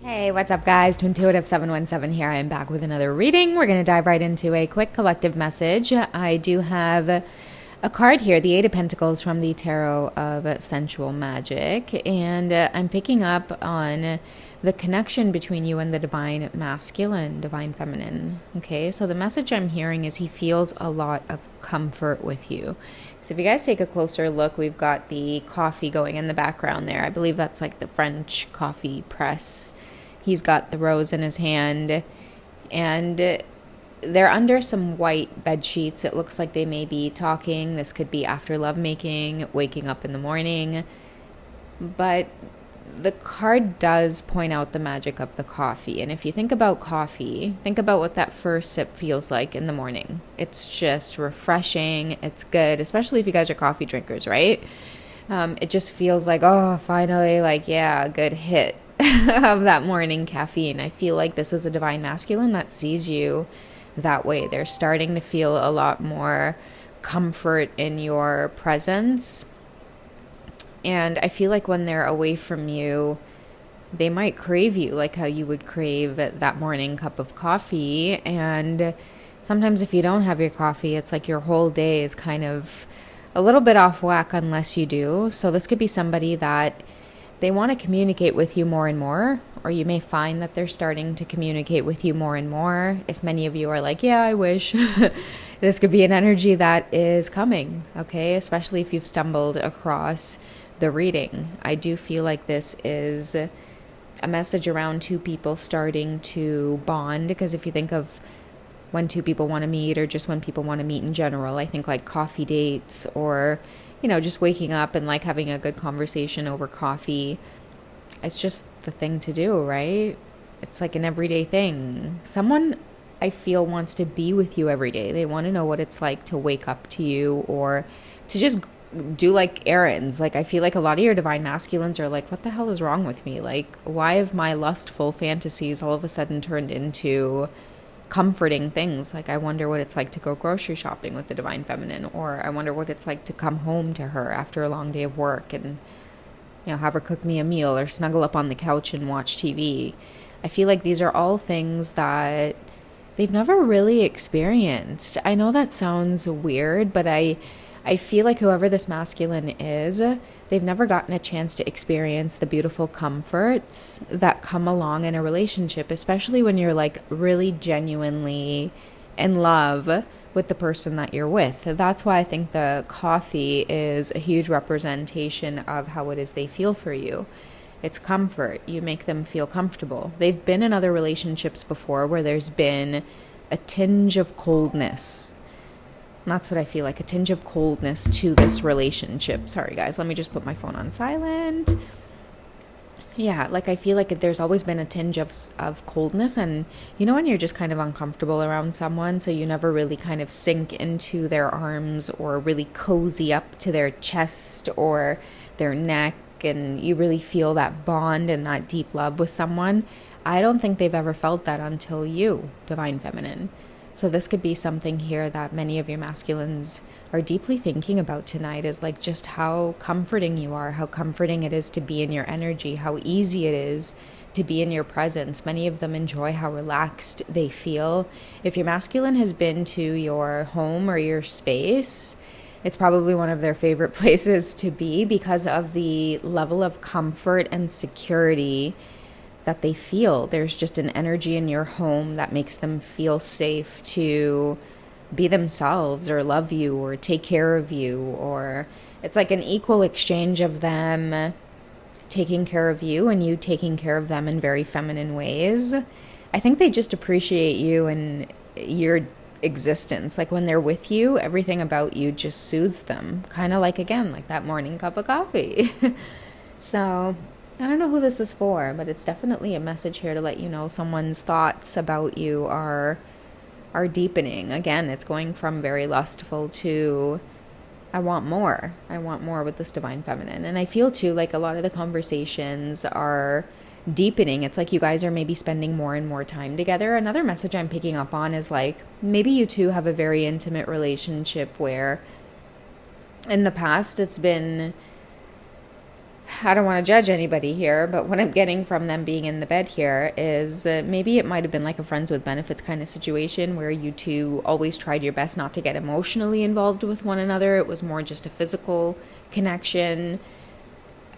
Hey, what's up, guys? To Intuitive 717 here. I am back with another reading. We're going to dive right into a quick collective message. I do have a card here, the Eight of Pentacles from the Tarot of Sensual Magic, and I'm picking up on the connection between you and the Divine Masculine, Divine Feminine. Okay, so the message I'm hearing is he feels a lot of comfort with you. So if you guys take a closer look, we've got the coffee going in the background there. I believe that's like the French coffee press. He's got the rose in his hand, and they're under some white bed sheets. It looks like they may be talking. This could be after lovemaking, waking up in the morning. But the card does point out the magic of the coffee. And if you think about coffee, think about what that first sip feels like in the morning. It's just refreshing. It's good, especially if you guys are coffee drinkers, right? It just feels like, oh, finally, like, yeah, a good hit of that morning caffeine. I feel like this is a Divine Masculine that sees you that way. They're starting to feel a lot more comfort in your presence. And I feel like when they're away from you, they might crave you, like how you would crave that morning cup of coffee. And sometimes if you don't have your coffee, it's like your whole day is kind of a little bit off whack unless you do. So this could be somebody that they want to communicate with you more and more, or you may find that they're starting to communicate with you more and more. If many of you are like, yeah, I wish, this could be an energy that is coming, okay? Especially if you've stumbled across the reading. I do feel like this is a message around two people starting to bond, because if you think of when two people want to meet, or just when people want to meet in general, I think like coffee dates, or just waking up and like having a good conversation over coffee. It's just the thing to do, right? It's like an everyday thing. Someone, I feel, wants to be with you every day. They want to know what it's like to wake up to you, or to just do like errands. Like I feel like a lot of your Divine Masculines are like, what the hell is wrong with me? Like, why have my lustful fantasies all of a sudden turned into comforting things? Like, I wonder what it's like to go grocery shopping with the Divine Feminine, or I wonder what it's like to come home to her after a long day of work and have her cook me a meal, or snuggle up on the couch and watch TV. I feel like these are all things that they've never really experienced. I know that sounds weird, but I feel like whoever this masculine is, they've never gotten a chance to experience the beautiful comforts that come along in a relationship, especially when you're like really genuinely in love with the person that you're with. That's why I think the coffee is a huge representation of how it is they feel for you. It's comfort. You make them feel comfortable. They've been in other relationships before where there's been a tinge of coldness. That's what I feel like, a tinge of coldness to this relationship. Sorry, guys. Let me just put my phone on silent. Yeah, like I feel like there's always been a tinge of coldness. And when you're just kind of uncomfortable around someone, so you never really kind of sink into their arms or really cozy up to their chest or their neck, and you really feel that bond and that deep love with someone. I don't think they've ever felt that until you, Divine Feminine. So this could be something here that many of your masculines are deeply thinking about tonight, is like just how comforting you are, how comforting it is to be in your energy, how easy it is to be in your presence. Many of them enjoy how relaxed they feel. If your masculine has been to your home or your space, it's probably one of their favorite places to be, because of the level of comfort and security that they feel. There's just an energy in your home that makes them feel safe to be themselves, or love you, or take care of you, or it's like an equal exchange of them taking care of you and you taking care of them in very feminine ways. I think they just appreciate you and your existence. Like when they're with you, everything about you just soothes them, kind of like, again, like that morning cup of coffee. So I don't know who this is for, but it's definitely a message here to let you know someone's thoughts about you are deepening. Again, it's going from very lustful to I want more. I want more with this Divine Feminine. And I feel too like a lot of the conversations are deepening. It's like you guys are maybe spending more and more time together. Another message I'm picking up on is like maybe you two have a very intimate relationship where in the past it's been I don't want to judge anybody here, but what I'm getting from them being in the bed here is maybe it might have been like a friends with benefits kind of situation where you two always tried your best not to get emotionally involved with one another. It was more just a physical connection.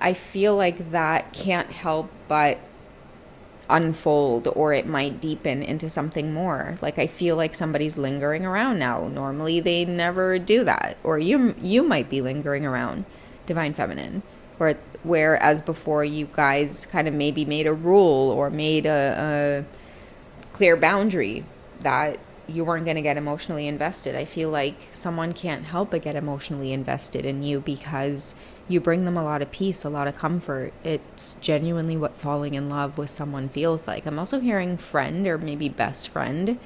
I feel like that can't help but unfold, or it might deepen into something more. Like, I feel like somebody's lingering around now. Normally they never do that. Or you might be lingering around, Divine Feminine. Or whereas before you guys kind of maybe made a rule or made a clear boundary that you weren't going to get emotionally invested. I feel like someone can't help but get emotionally invested in you because you bring them a lot of peace, a lot of comfort. It's genuinely what falling in love with someone feels like. I'm also hearing friend or maybe best friend.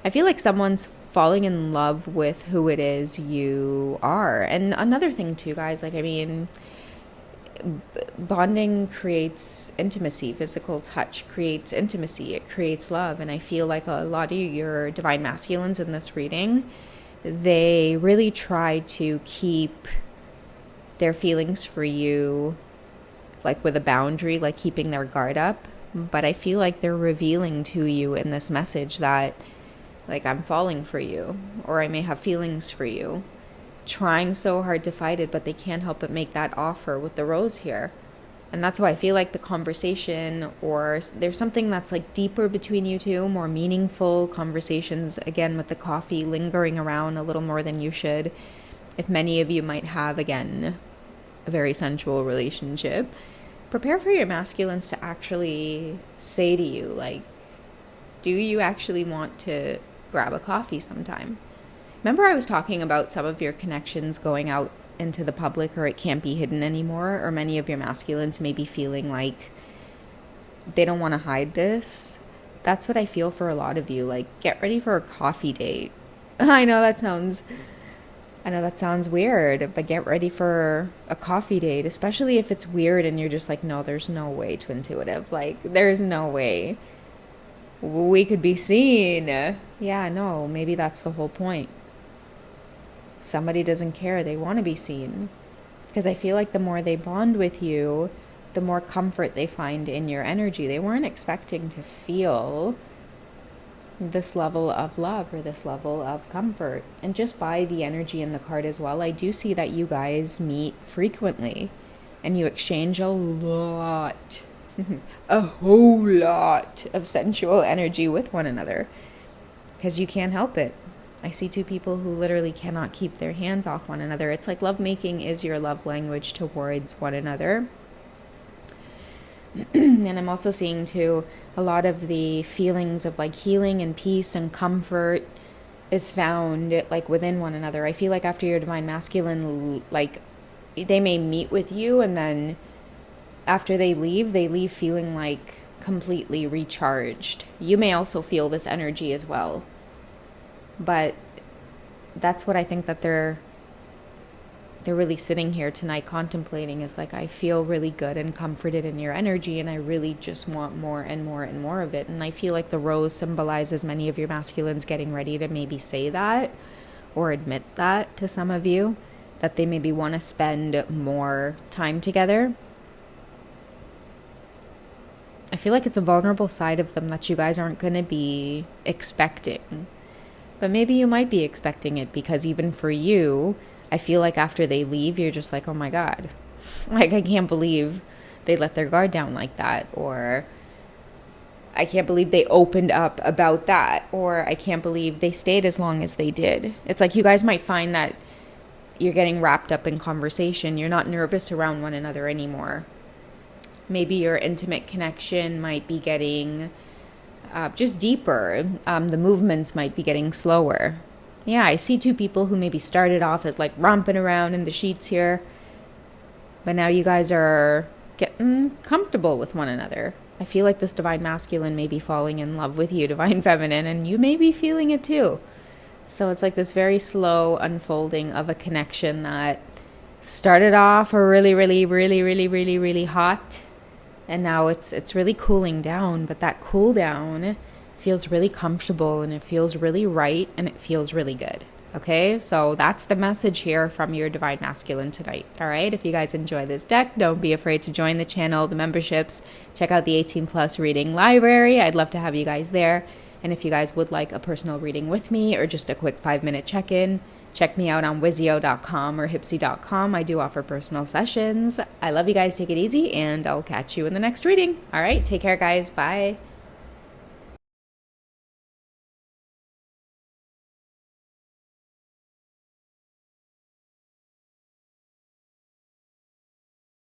I feel like someone's falling in love with who it is you are. And another thing too, guys, like, I mean, bonding creates intimacy. Physical touch creates intimacy. It creates love. And I feel like a lot of your divine masculines in this reading, they really try to keep their feelings for you like with a boundary, like keeping their guard up. But I feel like they're revealing to you in this message that, like, I'm falling for you, or I may have feelings for you, trying so hard to fight it, but they can't help but make that offer with the rose here. And that's why I feel like the conversation, or there's something that's like deeper between you two, more meaningful conversations, again with the coffee lingering around a little more than you should. If many of you might have, again, a very sensual relationship, prepare for your masculines to actually say to you, like, do you actually want to grab a coffee sometime? Remember I was talking about some of your connections going out into the public, or it can't be hidden anymore, or many of your masculines may be feeling like they don't want to hide this. That's what I feel for a lot of you. Like, get ready for a coffee date. I know that sounds weird, but get ready for a coffee date, especially if it's weird and you're just like, no, there's no way, to intuitive. Like, there's no way we could be seen. Yeah, no, maybe that's the whole point. Somebody doesn't care. They want to be seen. Because I feel like the more they bond with you, the more comfort they find in your energy. They weren't expecting to feel this level of love or this level of comfort. And just by the energy in the card as well, I do see that you guys meet frequently and you exchange a lot, a whole lot of sensual energy with one another because you can't help it. I see two people who literally cannot keep their hands off one another. It's like lovemaking is your love language towards one another. And I'm also seeing too a lot of the feelings of like healing and peace and comfort is found like within one another. I feel like after your divine masculine, like they may meet with you and then after they leave feeling like completely recharged. You may also feel this energy as well. But that's what I think that they're really sitting here tonight contemplating is like, I feel really good and comforted in your energy and I really just want more and more and more of it. And I feel like the rose symbolizes many of your masculines getting ready to maybe say that or admit that to some of you, that they maybe want to spend more time together. I feel like it's a vulnerable side of them that you guys aren't going to be expecting. But maybe you might be expecting it because even for you, I feel like after they leave, you're just like, oh my God, like I can't believe they let their guard down like that. Or I can't believe they opened up about that. Or I can't believe they stayed as long as they did. It's like you guys might find that you're getting wrapped up in conversation. You're not nervous around one another anymore. Maybe your intimate connection might be getting just deeper. The movements might be getting slower. Yeah, I see two people who maybe started off as like romping around in the sheets here, but now you guys are getting comfortable with one another. I feel like this divine masculine may be falling in love with you, divine feminine, and you may be feeling it too. So it's like this very slow unfolding of a connection that started off really, really, really, really, really, really hot. And now it's really cooling down, but that cool down feels really comfortable and it feels really right and it feels really good. Okay, so that's the message here from your Divine Masculine tonight. All right, if you guys enjoy this deck, don't be afraid to join the channel, the memberships. Check out the 18 plus reading library. I'd love to have you guys there. And if you guys would like a personal reading with me or just a quick 5-minute check-in, check me out on Wizio.com or Hipsy.com. I do offer personal sessions. I love you guys. Take it easy, and I'll catch you in the next reading. All right, take care, guys. Bye.